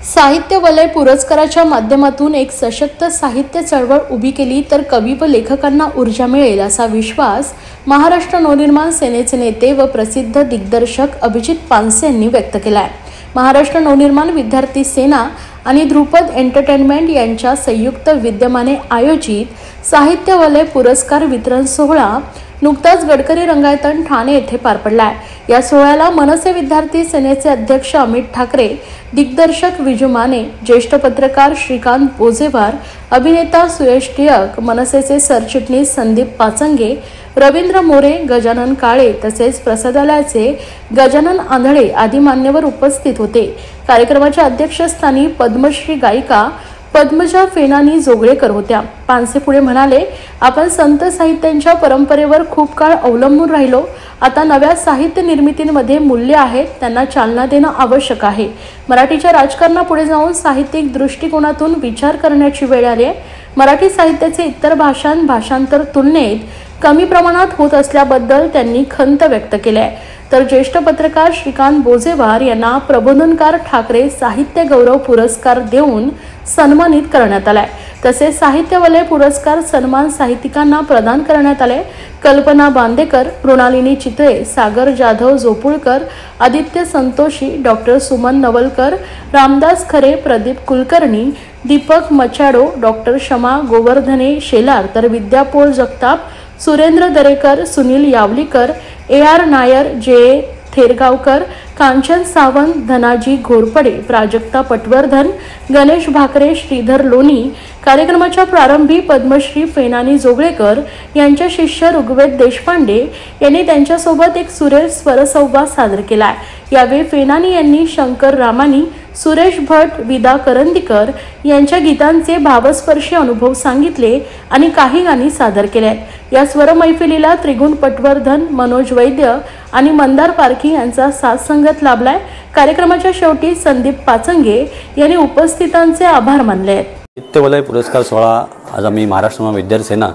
साहित्य वलय पुरस्काराच्या माध्यमातून एक सशक्त साहित्य चळवळ उभी केली तर कवी व लेखकांना ऊर्जा मिळेल असा विश्वास महाराष्ट्र नवनिर्माण सेनेचे नेते व प्रसिद्ध दिग्दर्शक अभिजित पानसे यांनी व्यक्त केला आहे। महाराष्ट्र नवनिर्माण विद्यार्थी सेना आणि ध्रुपद एंटरटेनमेंट यांच्या संयुक्त विद्यमाने आयोजित साहित्य वलय पुरस्कार वितरण सोहळा नुकताच गडकरी रंगायतन ठाणे येथे पार पडला आहे। या सोहळ्याला मनसे विद्यार्थी सेनेचे अध्यक्ष अमित ठाकरे, दिग्दर्शक विजू माने, ज्येष्ठ पत्रकार श्रीकांत बोजेवार, अभिनेता सुयश टिळक, मनसेचे सरचिटणीस संदीप पाचंगे, रवींद्र मोरे, गजानन काळे तसेच प्रसादालयाचे गजानन आंधळे आदी मान्यवर उपस्थित होते। कार्यक्रमाच्या अध्यक्षस्थानी पद्मश्री गायिका पद्मजा फेनानी जोगळेकर होत्या। पानसे पुढे म्हणाले, आपण संत साहित्यांच्या परंपरेवर खूप काळ अवलंबून राहिलो। आता नव्या साहित्य निर्मितीमध्ये मूल्य आहेत, त्यांना चालना देणं आवश्यक आहे। मराठीच्या राजकारणापुढे जाऊन साहित्यिक दृष्टिकोनातून विचार करण्याची वेळ आली आहे। मराठी साहित्याचे इतर भाषांतर तुलनेत कमी प्रमाणात होत असल्याबद्दल त्यांनी खंत व्यक्त केली आहे। तर ज्येष्ठ पत्रकार श्रीकांत बोजेवार यांना प्रबोधनकार ठाकरे साहित्य गौरव पुरस्कार देऊन सन्मानित करण्यात आलाय। तसेच साहित्य वलय पुरस्कार सन्मान साहित्यिकांना प्रदान करण्यात आले। कल्पना बांदेकर, मृणालिनी चितळे, सागर जाधव जोपुळकर, आदित्य संतोषी, डॉक्टर सुमन नवलकर, रामदास खरे, प्रदीप कुलकर्णी, दीपक मचाडो, डॉक्टर शमा गोवर्धने शेलार, तर विद्यापोळ जगताप, सुरेंद्र दरेकर, सुनील यावलीकर, AR नायर, जे थेरगावकर, कांचन सावंत, धनाजी घोरपडे, प्राजक्ता पटवर्धन, गणेश भाकरे, श्रीधर लोणी। कार्यक्रमाच्या प्रारंभी पद्मश्री फेनानी जोगळेकर यांच्या शिष्य ऋग्वेद देशपांडे यांनी त्यांच्यासोबत एक सुरेख स्वरसंवाद सादर केला। यावेळी फेनानी यांनी शंकर रामानी, सुरेश भट, विदा करंदीकर यांच्या गीतांचे भावस्पर्शी अनुभव सांगितले आणि काही गाणी सादर केली। या स्वर मैफिलीला त्रिगुण पटवर्धन, मनोज वैद्य आणि मंदार पारखी यांचा साथ संगत लाभलाय। कार्यक्रमाच्या शेवटी संदीप पाचंगे यांनी उपस्थितांचे आभार मानले आहेत। साहित्य वलय पुरस्कार सोहळा आज आम्ही महाराष्ट्र नवनिर्माण विद्यार्थी सेना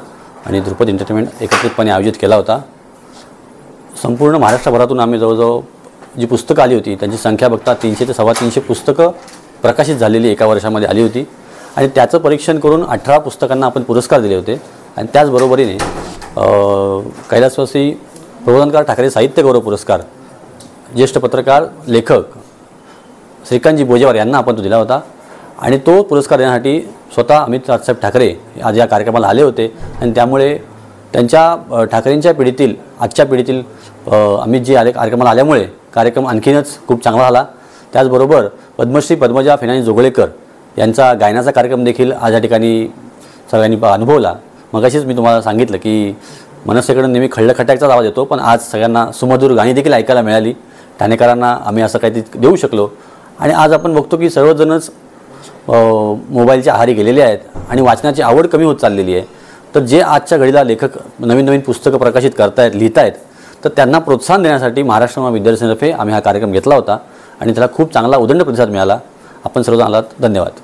आणि ध्रुपद एंटरटेनमेंट एकत्रितपणे आयोजित केला होता। संपूर्ण महाराष्ट्रभरातून आम्ही जवळजवळ जी पुस्तकं आली होती त्यांची संख्या बघता 300 ते 350 पुस्तकं प्रकाशित झालेली एका वर्षामध्ये आली होती आणि त्याचं परीक्षण करून 18 पुस्तकांना आपण पुरस्कार दिले होते। आणि त्याचबरोबरीने कैलासवासी प्रबोधनकार ठाकरे साहित्य गौरव पुरस्कार ज्येष्ठ पत्रकार लेखक श्रीकांतजी बोजेवार यांना आपण तो दिला होता आणि तो पुरस्कार देण्यासाठी स्वतः अमित साहेब ठाकरे आज या कार्यक्रमाला आले होते आणि त्यामुळे त्यांच्या ठाकरेंच्या पिढीतील आजच्या पिढीतील अमितजी आले कार्यक्रमाला आल्यामुळे कार्यक्रम आणखीनच खूप चांगला झाला। त्याचबरोबर पद्मश्री पद्मजा फेनानी जोगळेकर यांचा गायनाचा कार्यक्रम देखील आज या ठिकाणी सगळ्यांनी अनुभवला। मगाशीच मी तुम्हाला सांगितलं की मनसेकडून नेहमी खळखटाकचाच आवाज येतो, पण आज सगळ्यांना सुमधुर गाणी देखील ऐकायला मिळाली। ठाणेकरांना आम्ही असं काहीतरी देऊ शकलो आणि आज आपण बघतो की सर्वजणच मोबाईलच्या आहारी गेलेले आहेत आणि वाचनाची आवड कमी होत चाललेली आहे। तर जे आजच्या घडीला लेखक नवीन नवीन पुस्तकं प्रकाशित करतायत, लिहितायत, तर त्यांना प्रोत्साहन देण्यासाठी महाराष्ट्र नवनिर्माण विद्यार्थी सेनेतर्फे आम्ही हा कार्यक्रम घेतला होता आणि त्याला खूप चांगला उदंड प्रतिसाद मिळाला। आपण सर्वजण आलात, धन्यवाद।